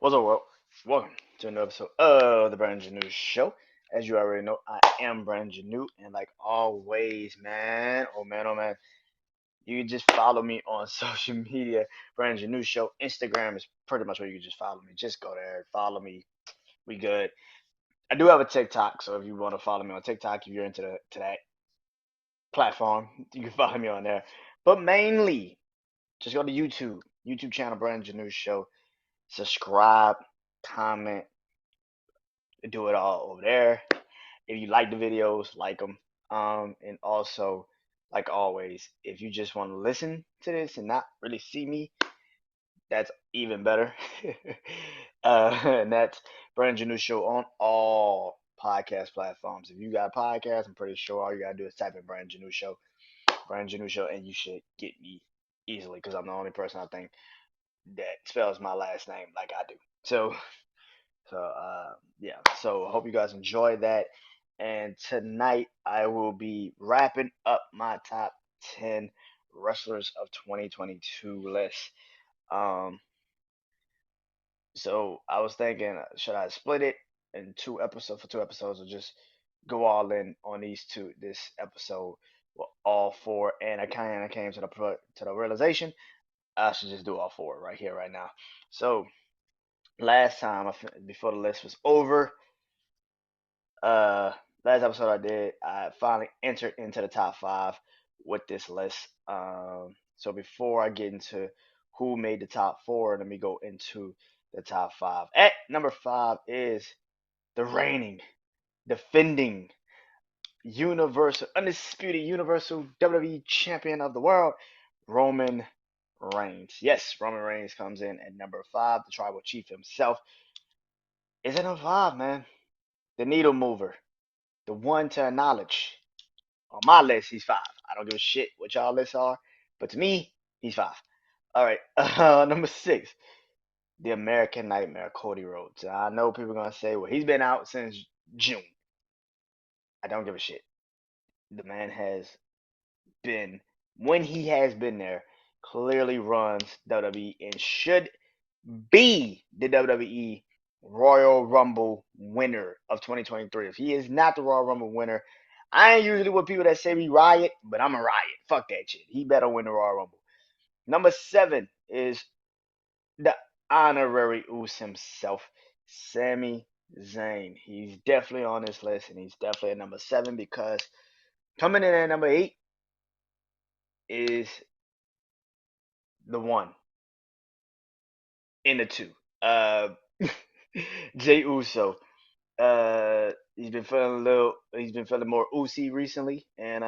What's up, world? Welcome to another episode of the Brandon Show. As you already know, I am Brandon, and like always, man, oh man, you can just follow me on social media. Brandon Show. Instagram is pretty much where you can just follow me. Just go there, follow me. We good. I do have a TikTok, so if you want to follow me on TikTok, if you're into to that platform, you can follow me on there. But mainly, just go to YouTube, YouTube channel Brandon Show. Subscribe, comment, do it all over there. If you like the videos, like them. And also, like always, if you just want to listen to this and not really see me, that's even better. And that's Brandon Show on all podcast platforms. If you got a podcast, I'm pretty sure all you gotta do is type in Brandon Show, and you should get me easily because I'm the only person I think that spells my last name like I do. So yeah. So I hope you guys enjoy that. And tonight I will be wrapping up my top 10 wrestlers of 2022 list. Um, so I was thinking, should I split it in two episodes, or just go all in on these two this episode, well, all four? And I kind of came to the realization I should just do all four right here, right now. So last time, before the list was over, uh last episode I did, I finally entered into the top five with this list. So before I get into who made the top four, let me go into the top five. At number five is the reigning, defending, universal, undisputed universal WWE champion of the world, Roman Reigns. Yes, Roman Reigns comes in at number five. The tribal chief himself is at number five, man. The needle mover, the one to acknowledge. On my list, he's five. I don't give a shit what y'all lists are, but to me, he's five. All right, number six, the American Nightmare, Cody Rhodes. I know people are gonna say, well, he's been out since June. I don't give a shit. The man has been, when he has been there, clearly runs WWE and should be the WWE Royal Rumble winner of 2023. If he is not the Royal Rumble winner, I ain't usually with people that say we riot, but I'm a riot. Fuck that shit. He better win the Royal Rumble. Number seven is the honorary Uce himself, Sami Zayn. He's definitely on this list, and he's definitely at number seven because coming in at number eight is the one in the two. Uh, Jay Uso. He's been feeling more oozy recently, and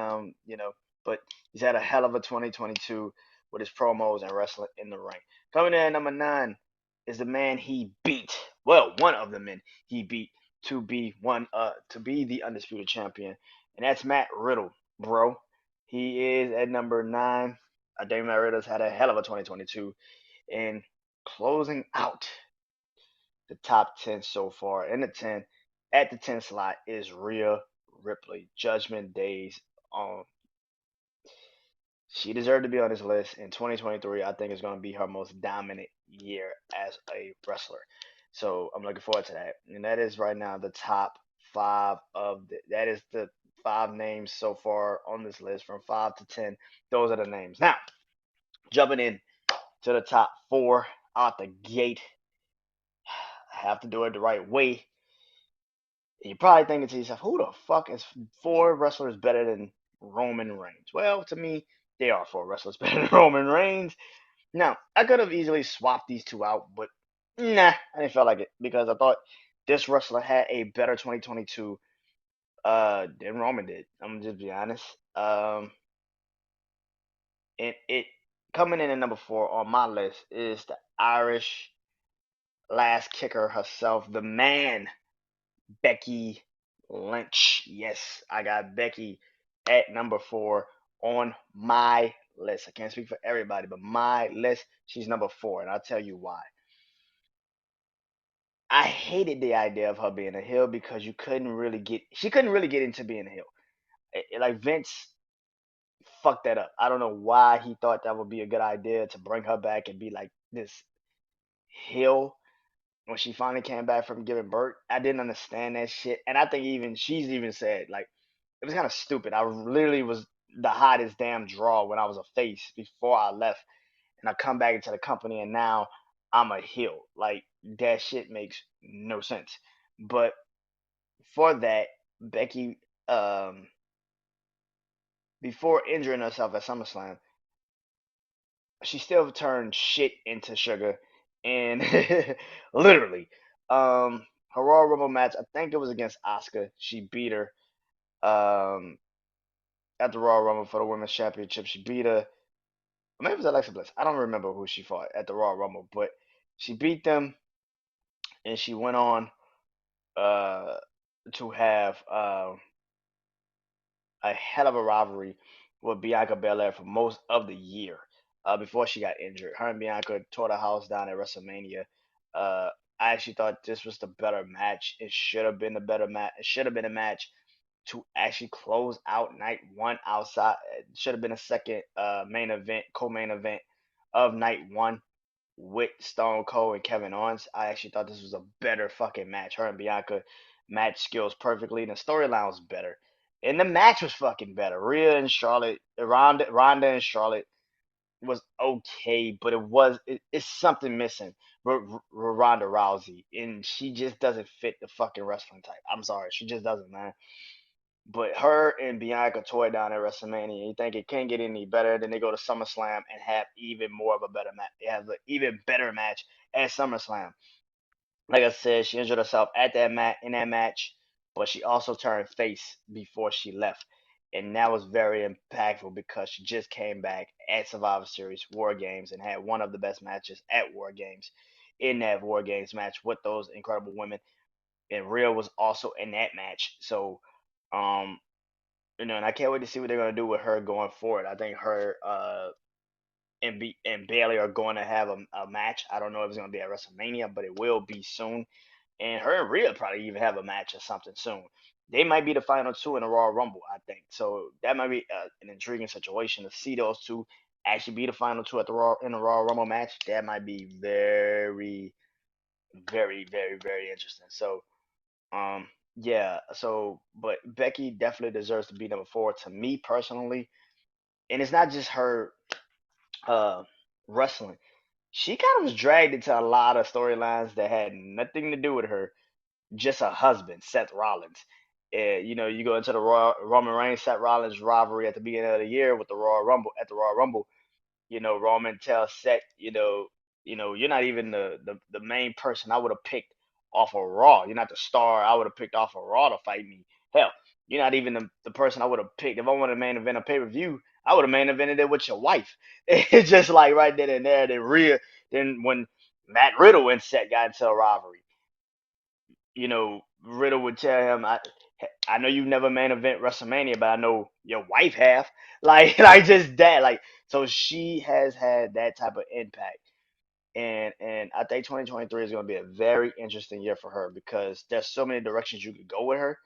but he's had a hell of a 2022 with his promos and wrestling in the ring. Coming in at number nine is the man he beat. Well, one of the men he beat to be the undisputed champion, and that's Matt Riddle, bro. He is at number nine. I think Matt Riddle's had a hell of a 2022, and closing out the top 10 so far. In the 10, at the 10 slot is Rhea Ripley. Judgment Days. Um, she deserved to be on this list in 2023. I think it's going to be her most dominant year as a wrestler. So I'm looking forward to that. And that is right now the top five that is the five names so far on this list from 5 to 10. Those are the names. Now, jumping in to the top four out the gate. I have to do it the right way. You're probably thinking to yourself, who the fuck is four wrestlers better than Roman Reigns? Well, to me, they are four wrestlers better than Roman Reigns. Now, I could have easily swapped these two out, but nah, I didn't feel like it because I thought this wrestler had a better 2022 than Roman did. I'm gonna just be honest. And it coming in at number four on my list is the Irish last kicker herself, the man, Becky Lynch. Yes, I got Becky at number four on my list. I can't speak for everybody, but my list, she's number four, and I'll tell you why. I hated the idea of her being a heel because she couldn't really get into being a heel. Like Vince fucked that up. I don't know why he thought that would be a good idea to bring her back and be like this heel. when she finally came back from giving birth. I didn't understand that shit, and I think even she's even said like it was kind of stupid. I literally was the hottest damn draw when I was a face before I left, and I come back into the company, and now I'm a heel. Like that shit makes no sense. But for that, Becky, um, before injuring herself at SummerSlam, she still turned shit into sugar, and literally, her Royal Rumble match, I think it was against Asuka. She beat her um, at the Royal Rumble for the Women's Championship. She beat her. Maybe it was Alexa Bliss. I don't remember who she fought at the Royal Rumble, but she beat them, and she went on uh, to have a hell of a rivalry with Bianca Belair for most of the year before she got injured. Her and Bianca tore the house down at WrestleMania. Uh, I actually thought this was the better match. It should have been the better match. It should have been a match to actually close out night one outside. It should have been a second main event, co-main event of night one with Stone Cold and Kevin Owens. I actually thought this was a better fucking match. Her and Bianca match skills perfectly, and the storyline was better. And the match was fucking better. Rhea and Charlotte, Ronda and Charlotte was okay, but it's something missing. Ronda Rousey, and she just doesn't fit the fucking wrestling type. I'm sorry, she just doesn't, man. But her and Bianca tore down at WrestleMania. You think it can't get any better? Then they go to SummerSlam and have even more of a better match. They have an even better match at SummerSlam. Like I said, she injured herself at that match, but she also turned face before she left, and that was very impactful because she just came back at Survivor Series War Games and had one of the best matches at War Games. In that War Games match with those incredible women, and Rhea was also in that match. So, um, and I can't wait to see what they're gonna do with her going forward. I think her and Bailey are going to have a match. I don't know if it's gonna be at WrestleMania, but it will be soon. And her and Rhea probably even have a match or something soon. They might be the final two in the Royal Rumble, I think. So that might be an intriguing situation to see those two actually be the final two at the Royal Rumble match. That might be very, very, very, very interesting. So um, yeah. So, but Becky definitely deserves to be number four to me personally, and it's not just her uh wrestling. She kind of was dragged into a lot of storylines that had nothing to do with her, just her husband, Seth Rollins. You go into the Roman Reigns Seth Rollins rivalry at the beginning of the year with the Royal Rumble at the Royal Rumble. Roman tells Seth, you're not even the main person I would have picked off of Raw. You're not the star I would have picked off of Raw to fight me. Hell, you're not even the person I would have picked. If I wanted to main event a pay per view, I would have main evented it with your wife. It's just like right then and there. Then when Matt Riddle and Seth got into a rivalry, Riddle would tell him, I know you've never main event WrestleMania, but I know your wife have. Like just that. Like, so she has had that type of impact. And I think 2023 is going to be a very interesting year for her because there's so many directions you could go with her.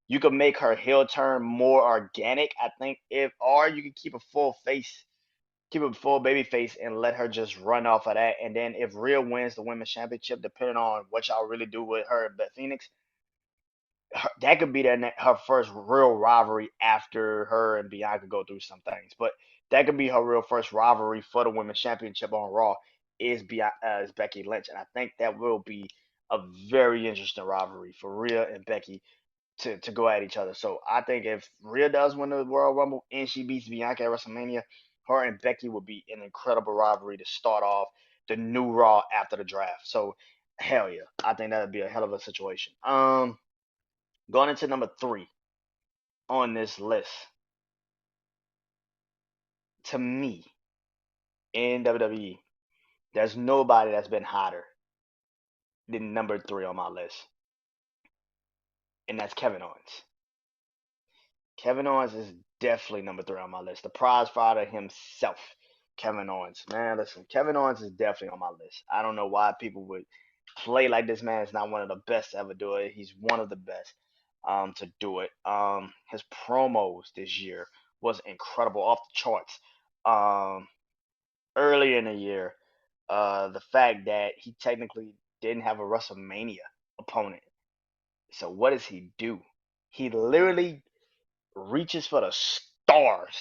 You could make her heel turn more organic, I think, if or you could keep a full baby face and let her just run off of that. And then if Rhea wins the women's championship, depending on what y'all really do with her and Beth Phoenix, that could be her first real rivalry after her and Bianca go through some things. But that could be her real first rivalry for the women's championship on Raw is Becky Lynch, and I think that will be a very interesting rivalry for Rhea and Becky to go at each other. So I think if Rhea does win the Royal Rumble and she beats Bianca at WrestleMania, her and Becky will be an incredible rivalry to start off the new Raw after the draft. So hell yeah, I think that would be a hell of a situation. Going into number three on this list, to me in WWE, there's nobody that's been hotter than number three on my list, and that's Kevin Owens. Kevin Owens is definitely number three on my list. The prize fighter himself, Kevin Owens. Man, listen, Kevin Owens is definitely on my list. I don't know why people would play like this man is not one of the best to ever do it. He's one of the best to do it. His promos this year was incredible, off the charts. Um, Early in the year, the fact that he technically didn't have a WrestleMania opponent. So what does he do? He literally reaches for the stars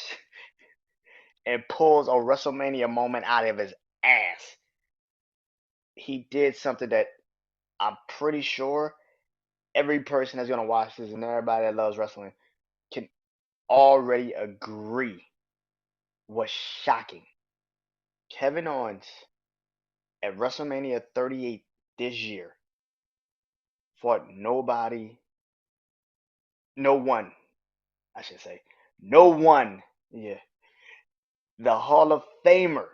and pulls a WrestleMania moment out of his ass. He did something that I'm pretty sure every person that's gonna watch this and everybody that loves wrestling can already agree was shocking. Kevin Owens at WrestleMania 38 this year fought nobody, no one, I should say, no one, yeah, the Hall of Famer,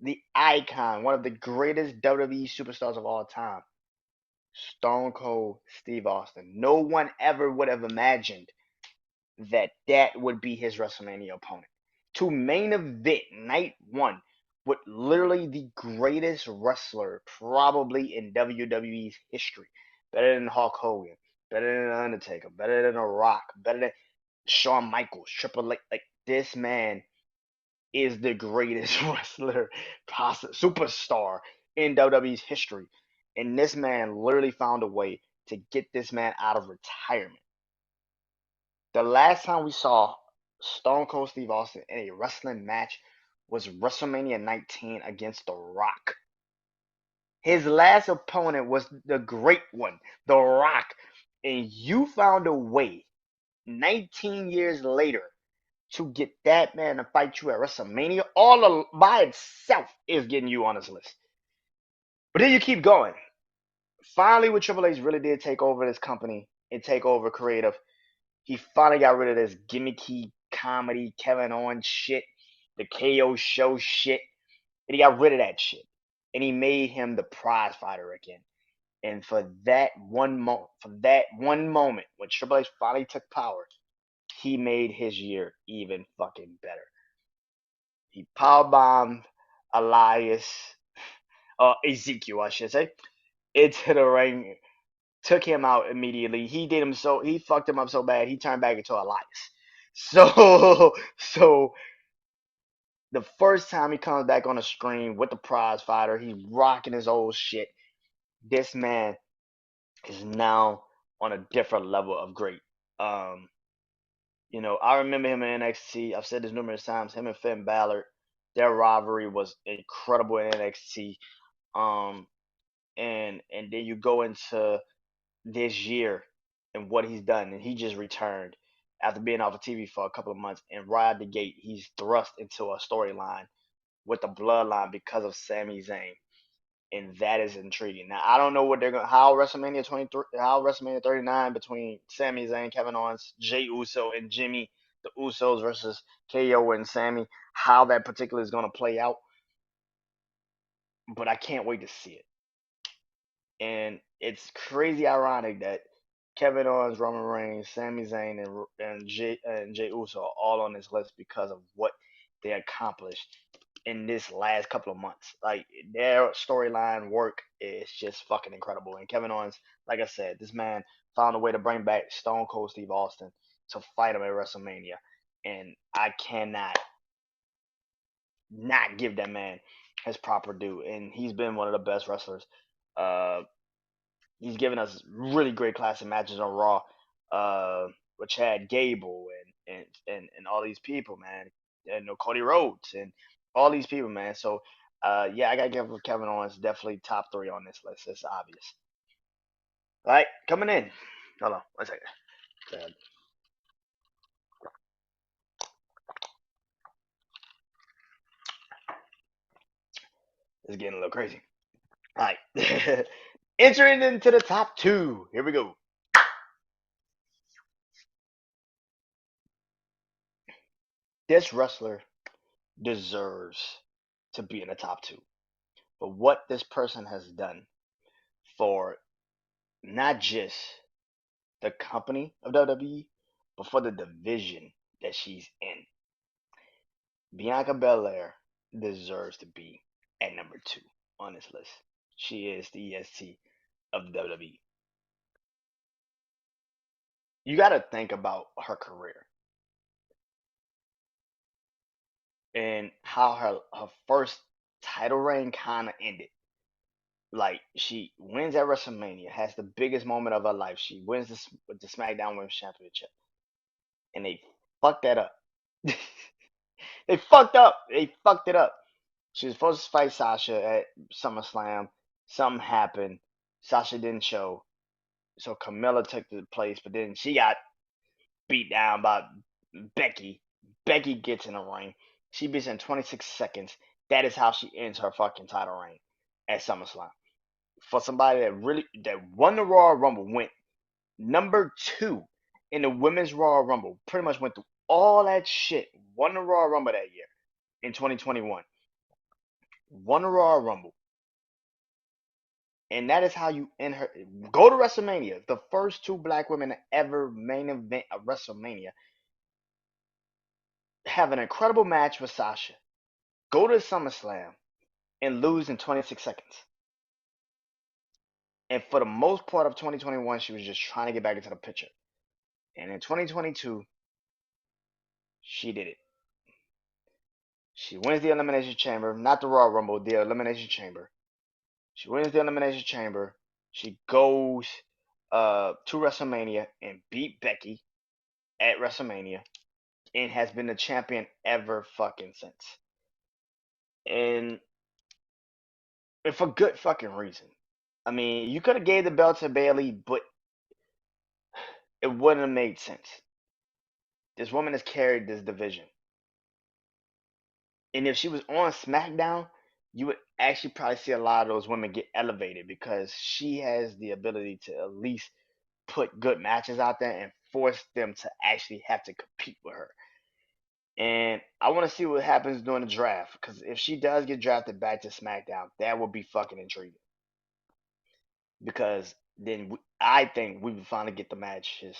the icon, one of the greatest WWE superstars of all time, Stone Cold Steve Austin. No one ever would have imagined that that would be his WrestleMania opponent. To main event night one with literally the greatest wrestler probably in WWE's history. Better than Hulk Hogan, better than The Undertaker, better than The Rock, better than Shawn Michaels, Triple H. Like, this man is the greatest wrestler, superstar in WWE's history. And this man literally found a way to get this man out of retirement. The last time we saw Stone Cold Steve Austin in a wrestling match was WrestleMania 19 against The Rock. His last opponent was the great one, The Rock. And you found a way 19 years later to get that man to fight you at WrestleMania all by itself is getting you on this list. But then you keep going. Finally, when Triple H really did take over this company and take over creative, he finally got rid of this gimmicky comedy Kevin Owens shit, the KO show shit, and he got rid of that shit. And he made him the prize fighter again. And for that one moment, when Triple H finally took power, he made his year even fucking better. He powerbombed Elias, Ezekiel, I should say, into the ring, took him out immediately. He fucked him up so bad he turned back into Elias. So so the first time he comes back on the screen with the prize fighter, he's rocking his old shit. This man is now on a different level of great. Um, I remember him in NXT. I've said this numerous times. Him and Finn Balor, their rivalry was incredible in NXT. Um, and then you go into this year and what he's done, and he just returned after being off of TV for a couple of months, and right out the gate, he's thrust into a storyline with the bloodline because of Sami Zayn, and that is intriguing. Now I don't know what they're going, how WrestleMania 23, how WrestleMania 39 between Sami Zayn, Kevin Owens, Jey Uso, and Jimmy, the Usos versus KO and Sami, how that particular is going to play out, but I can't wait to see it. And it's crazy ironic that Kevin Owens, Roman Reigns, Sami Zayn, and Jey Uso are all on this list because of what they accomplished in this last couple of months. Like, their storyline work is just fucking incredible. And Kevin Owens, like I said, this man found a way to bring back Stone Cold Steve Austin to fight him at WrestleMania, and I cannot not give that man his proper due. And he's been one of the best wrestlers. Uh, he's given us really great classic matches on Raw, with Chad Gable and all these people, man, and Cody Rhodes and all these people, man. So, yeah, I gotta give Kevin Owens definitely top three on this list. It's obvious. All right, coming in. Hold on, one second. It's getting a little crazy. All right, entering into the top two. Here we go. This wrestler deserves to be in the top two. But what this person has done for not just the company of WWE, but for the division that she's in. Bianca Belair deserves to be at number two on this list. She is the EST of WWE. You got to think about her career and how her first title reign kind of ended. Like she wins at WrestleMania, has the biggest moment of her life. She wins the SmackDown Women's Championship, and they fucked that up. They fucked up. They fucked it up. She was supposed to fight Sasha at SummerSlam. Something happened. Sasha didn't show, so Camilla took the place, but then she got beat down by Becky. Becky gets in the ring. She beats her in 26 seconds. That is how she ends her fucking title reign at SummerSlam. For somebody that won the Royal Rumble, went number 2 in the Women's Royal Rumble, pretty much went through all that shit, won the Royal Rumble that year in 2021, won the Royal Rumble, and that is how you end her. Go to WrestleMania, the first 2 black women to ever main event a WrestleMania, have an incredible match with Sasha, go to SummerSlam, and lose in 26 seconds. And for the most part of 2021, she was just trying to get back into the picture. And in 2022, she did it. She wins the Elimination Chamber, not the Royal Rumble, the Elimination Chamber. She wins the Elimination Chamber. She goes to WrestleMania and beat Becky at WrestleMania and has been the champion ever fucking since. And for good fucking reason. I mean, you could have gave the belt to Bayley, but it wouldn't have made sense. This woman has carried this division. And if she was on SmackDown, you would actually probably see a lot of those women get elevated because she has the ability to at least put good matches out there and force them to actually have to compete with her. And I want to see what happens during the draft because if she does get drafted back to SmackDown, that would be fucking intriguing. Because then I think we would finally get the matches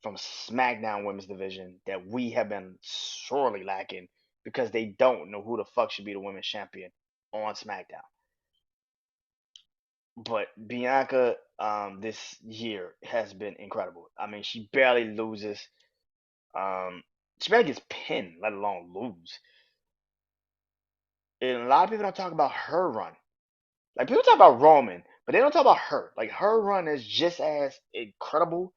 from SmackDown Women's Division that we have been sorely lacking because they don't know who the fuck should be the women's champion on SmackDown. But Bianca, this year has been incredible. I mean, she barely loses. Um, she barely gets pinned, let alone lose. And a lot of people don't talk about her run. Like people talk about Roman, but they don't talk about her. Like her run is just as incredible,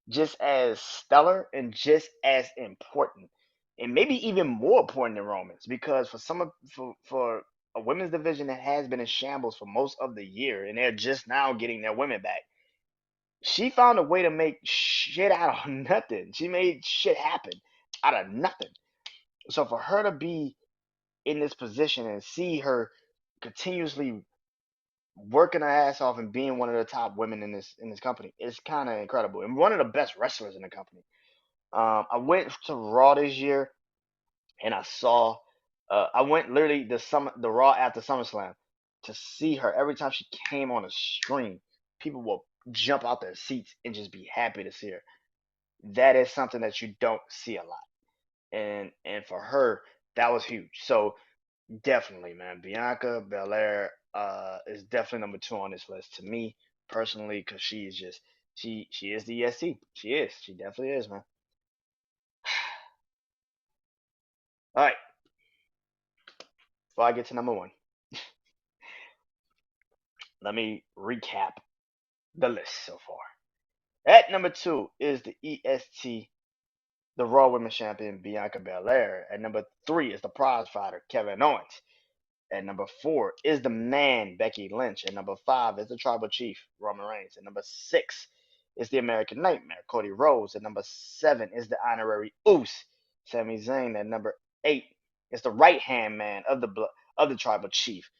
just as stellar, and just as important, and maybe even more important than Roman's. Because for a women's division that has been in shambles for most of the year, and they're just now getting their women back, she found a way to make shit out of nothing. She made shit happen out of nothing. So for her to be in this position and see her continuously working her ass off and being one of the top women in this company is kind of incredible and one of the best wrestlers in the company. I went to Raw this year and I saw. I went literally the Raw after SummerSlam to see her. Every time she came on a screen, people will jump out their seats and just be happy to see her. That is something that you don't see a lot, and for her that was huge. So definitely, man, Bianca Belair is definitely number 2 on this list to me personally because she is just she is the EST. She is. She definitely is, man. All right, before I get to number 1, let me recap the list so far. At number 2 is the EST, the Raw Women's Champion Bianca Belair. At number 3 is the Prizefighter Kevin Owens. At number 4 is the man, Becky Lynch. At number 5 is the Tribal Chief, Roman Reigns. At number 6 is the American Nightmare, Cody Rhodes. At number 7 is the Honorary Uce, Sami Zayn. At number 8 is the right-hand man of the Tribal Chief,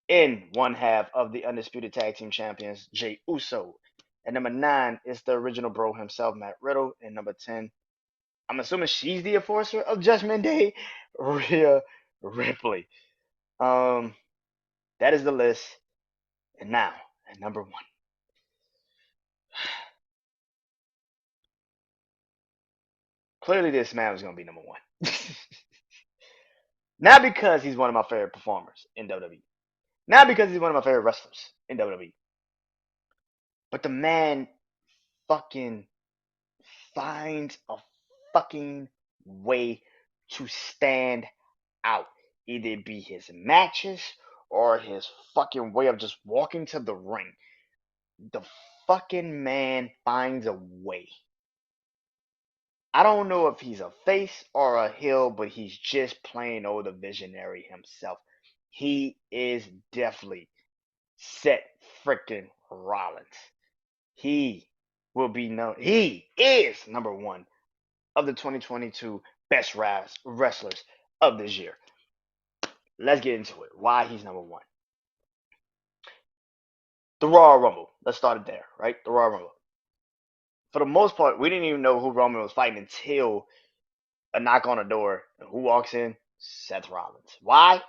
in one half of the Undisputed Tag Team Champions, Jey Uso. At number 9 is the original bro himself, Matt Riddle. And number 10, I'm assuming she's the enforcer of Judgment Day, Rhea Ripley. Um, that is the list. And now, at number 1, clearly this man was going to be number 1. Not because he's one of my favorite performers in WWE. Not because he's one of my favorite wrestlers in WWE. But the man fucking finds a fucking way to stand out. Either it be his matches or his fucking way of just walking to the ring, the fucking man finds a way. I don't know if he's a face or a heel, but he's just plain old the visionary himself. He is definitely Seth freaking Rollins. He will be known. He is number one of the 2022 best wrestlers of this year. Let's get into it. Why he's number one. The Royal Rumble. Let's start it there, right? The Royal Rumble. For the most part, we didn't even know who Roman was fighting until a knock on the door. And who walks in? Seth Rollins. Why?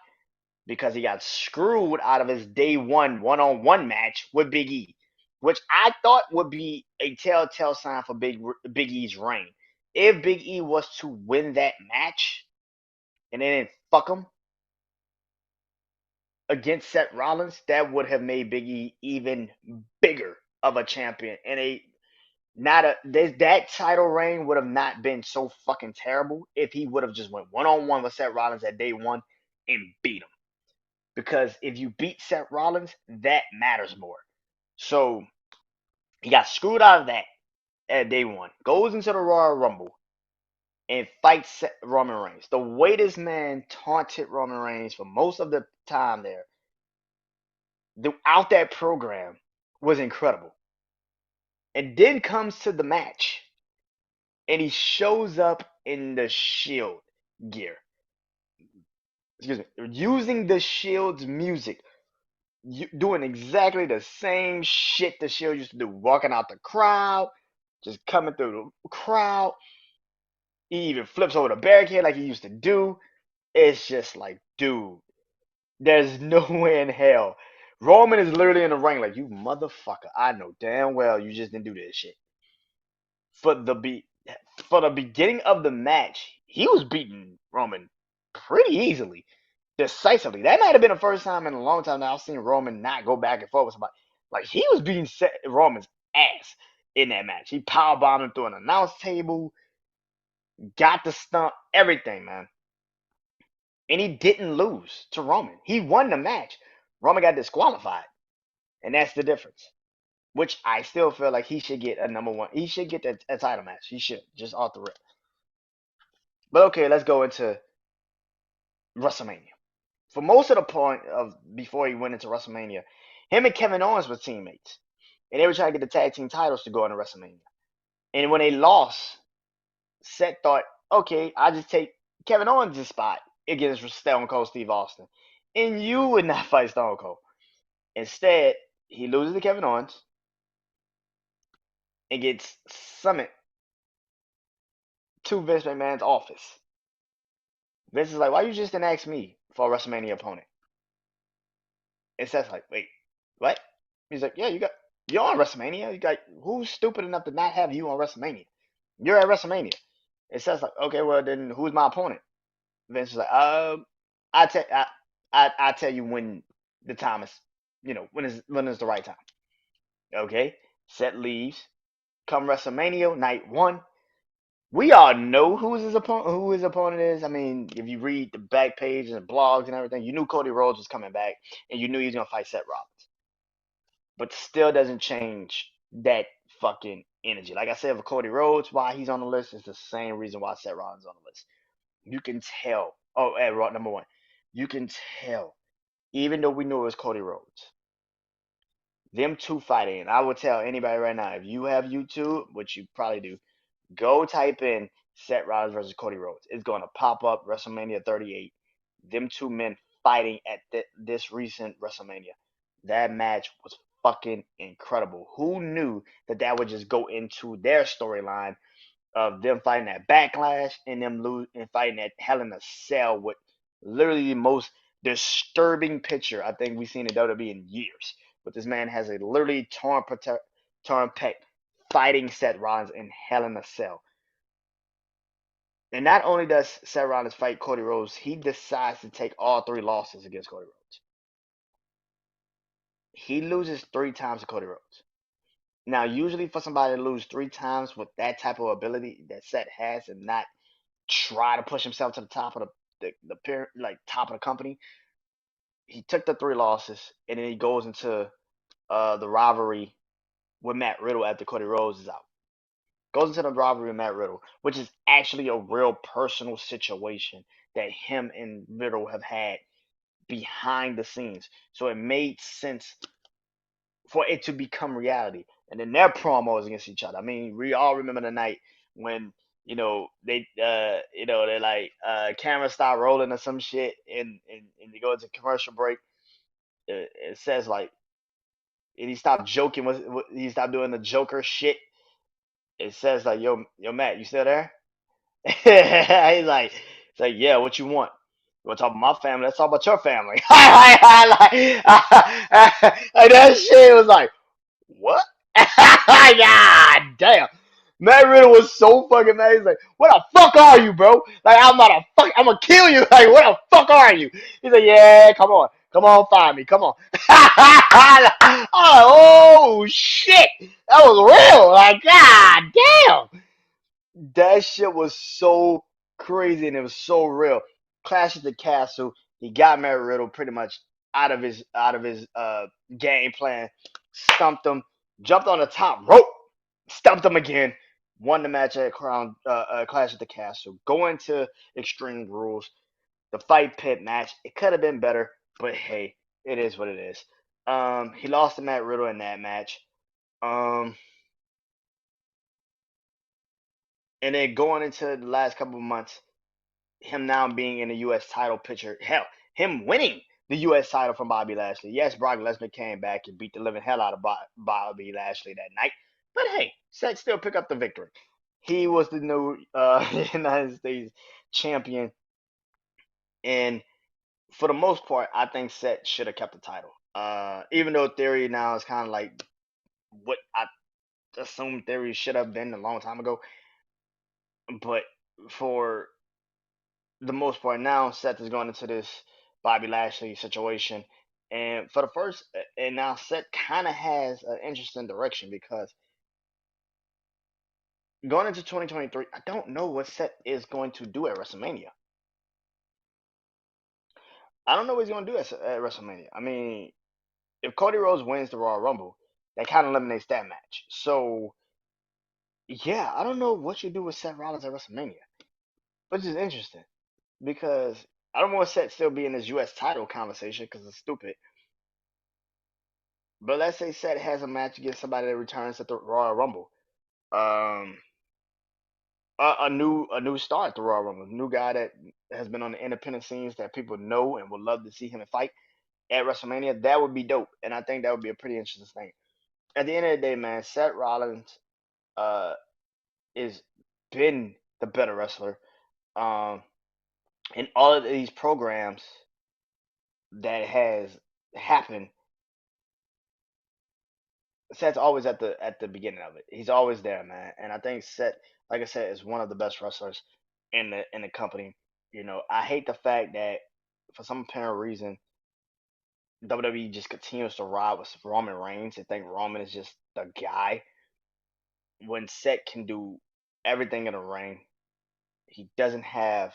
Because he got screwed out of his day one-on-one match with Big E, which I thought would be a telltale sign for Big E's reign. If Big E was to win that match and they didn't fuck him against Seth Rollins, that would have made Big E even bigger of a champion. And that title reign would have not been so fucking terrible if he would have just went one-on-one with Seth Rollins at day one and beat him. Because if you beat Seth Rollins, that matters more. So he got screwed out of that at day one. Goes into the Royal Rumble and fights Roman Reigns. The way this man taunted Roman Reigns for most of the time there, throughout that program, was incredible. And then comes to the match, and he shows up in the Shield gear. Excuse me, using the Shield's music, doing exactly the same shit the Shield used to do, walking out the crowd, just coming through the crowd. He even flips over the barricade like he used to do. It's just like, dude, there's no way in hell. Roman is literally in the ring like, you motherfucker. I know damn well you just didn't do this shit. For the be for the beginning of the match, he was beating Roman pretty easily, decisively. That might have been the first time in a long time that I've seen Roman not go back and forth with somebody. Like he was beating Roman's ass in that match. He powerbombed him through an announce table, got the stump, everything, man. And he didn't lose to Roman. He won the match. Roman got disqualified, and that's the difference. Which I still feel like he should get a number one. He should get a title match. He should, just off the rip. But okay, let's go into WrestleMania. For most of the point of before he went into WrestleMania, him and Kevin Owens were teammates, and they were trying to get the tag team titles to go into WrestleMania. And when they lost, Seth thought, okay, I'll just take Kevin Owens' spot against Stone Cold Steve Austin, and you would not fight Stone Cold. Instead, he loses to Kevin Owens and gets summoned to Vince McMahon's office. Vince is like, why you just didn't ask me for a WrestleMania opponent? And Seth's like, wait, what? He's like, yeah, you're on WrestleMania. You got who's stupid enough to not have you on WrestleMania? You're at WrestleMania. And Seth's like, okay, well then who's my opponent? Vince is like, I tell I tell you when the time is, when is the right time. Okay, Seth leaves. Come WrestleMania night one, we all know who his opponent is. I mean, if you read the back page and the blogs and everything, you knew Cody Rhodes was coming back, and you knew he was gonna fight Seth Rollins. But still doesn't change that fucking energy. Like I said, for Cody Rhodes, why he's on the list is the same reason why Seth Rollins is on the list. You can tell. Oh, at Raw number one, you can tell. Even though we knew it was Cody Rhodes, them two fighting. And I will tell anybody right now, if you have YouTube, which you probably do, go type in Seth Rollins versus Cody Rhodes. It's going to pop up WrestleMania 38. Them two men fighting at this recent WrestleMania. That match was fucking incredible. Who knew that would just go into their storyline of them fighting at Backlash and them and fighting at Hell in a Cell with literally the most disturbing picture I think we've seen in WWE in years. But this man has a literally torn pec fighting Seth Rollins in Hell in a Cell. And not only does Seth Rollins fight Cody Rhodes, he decides to take all three losses against Cody Rhodes. He loses 3 times to Cody Rhodes. Now, usually for somebody to lose 3 times with that type of ability that Seth has and not try to push himself to the top of the top of the company, he took the 3 losses, and then he goes into the rivalry with Matt Riddle after Cody Rhodes is out. Goes into the rivalry with Matt Riddle, which is actually a real personal situation that him and Riddle have had behind the scenes. So it made sense for it to become reality. And then their promos against each other. I mean, we all remember the night when they're like camera start rolling or some shit, and they go into commercial break. It says like, and he stopped joking. He stopped doing the Joker shit? It says like, yo, Matt, you still there? He's like, yeah, what you want? You want to talk about my family? Let's talk about your family. Like, that shit was like, what? God damn. Matt Riddle was so fucking mad. He's like, what the fuck are you, bro? Like, I'm gonna kill you. Like, what the fuck are you? He's like, yeah, come on. Come on, find me. Come on. Oh, shit. That was real. Like, god damn. That shit was so crazy and it was so real. Clash at the Castle. He got Matt Riddle pretty much out of his game plan. Stumped him. Jumped on the top rope. Stumped him again. Won the match at Clash at the Castle. Going to Extreme Rules. The fight pit match. It could have been better, but hey, it is what it is. He lost to Matt Riddle in that match. Um, and then going into the last couple of months, him now being in the U.S. title picture. Hell, him winning the U.S. title from Bobby Lashley. Yes, Brock Lesnar came back and beat the living hell out of Bobby Lashley that night. But hey, Seth still picked up the victory. He was the new United States champion. And for the most part, I think Seth should have kept the title. Even though Theory now is kind of like what I assumed Theory should have been a long time ago. But for the most part now, Seth is going into this Bobby Lashley situation. And for the first, and now Seth kind of has an interesting direction because going into 2023, I don't know what Seth is going to do at WrestleMania. I don't know what he's going to do at WrestleMania. I mean, if Cody Rhodes wins the Royal Rumble, that kind of eliminates that match. So, yeah, I don't know what you do with Seth Rollins at WrestleMania, which is interesting because I don't want Seth still be in this U.S. title conversation because it's stupid. But let's say Seth has a match against somebody that returns at the Royal Rumble. Um, a new star at the Royal Rumble, a new guy that has been on the independent scenes that people know and would love to see him fight at WrestleMania. That would be dope, and I think that would be a pretty interesting thing. At the end of the day, man, Seth Rollins uh is been the better wrestler. Um, in all of these programs that has happened, Seth's always at the beginning of it. He's always there, man. And I think Seth, like I said, is one of the best wrestlers in the company. I hate the fact that for some apparent reason WWE just continues to ride with Roman Reigns and think Roman is just the guy when Seth can do everything in the ring. He doesn't have,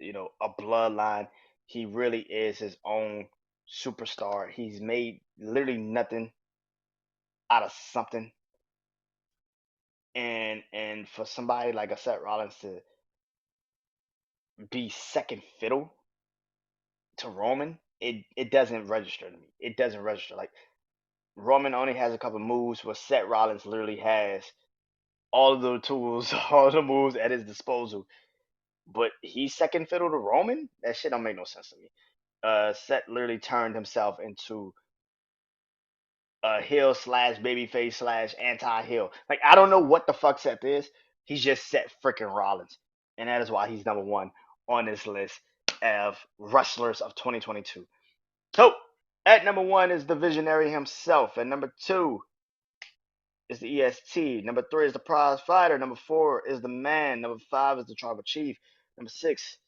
a bloodline. He really is his own superstar. He's made literally nothing out of something. And for somebody like a Seth Rollins to be second fiddle to Roman, it doesn't register to me. It doesn't register. Like Roman only has a couple moves, where Seth Rollins literally has all of the tools, all the moves at his disposal. But he's second fiddle to Roman. That shit don't make no sense to me. Seth literally turned himself into heel slash babyface slash anti heel. Like I don't know what the fuck Seth is. He's just Seth freaking Rollins, and that is why he's number one on this list of wrestlers of 2022. So at number one is the Visionary himself. At number two is the EST. Number three is the Prizefighter. Number four is the Man. Number five is the Tribal Chief. Number six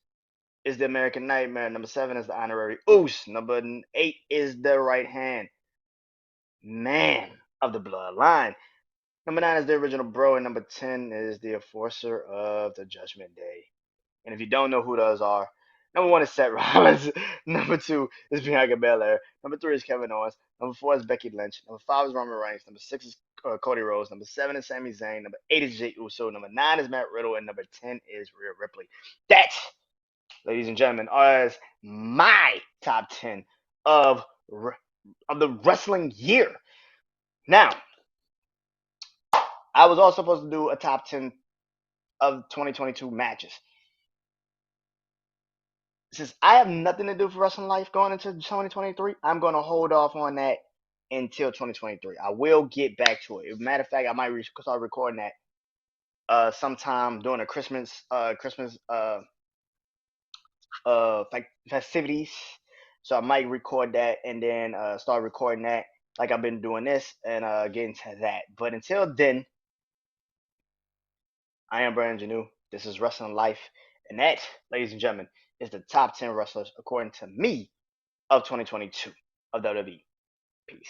is the American Nightmare. Number seven is the Honorary Oos. Number eight is the Right Hand Man of the Bloodline. Number nine is the Original Bro, and number 10 is the Enforcer of the Judgment Day. And if you don't know who those are, Number one is Seth Rollins. Number two is Bianca Belair. Number three is Kevin Owens. Number four is Becky Lynch. Number five is Roman Reigns. Number six is Cody Rhodes. Number seven is Sami Zayn. Number eight is Jey Uso. Number nine is Matt Riddle. And number 10 is Rhea Ripley. That, ladies and gentlemen, is my top 10 of, of the wrestling year. Now, I was also supposed to do a top 10 of 2022 matches. Since I have nothing to do for wrestling life going into 2023, I'm going to hold off on that until 2023. I will get back to it. As a matter of fact, I might start recording that sometime during the festivities. So I might record that and then start recording that like I've been doing this and get into that. But until then, I am Brandon Janeau. This is Wrestling Life. And that, ladies and gentlemen, is the top 10 wrestlers according to me of 2022 of WWE. Peace.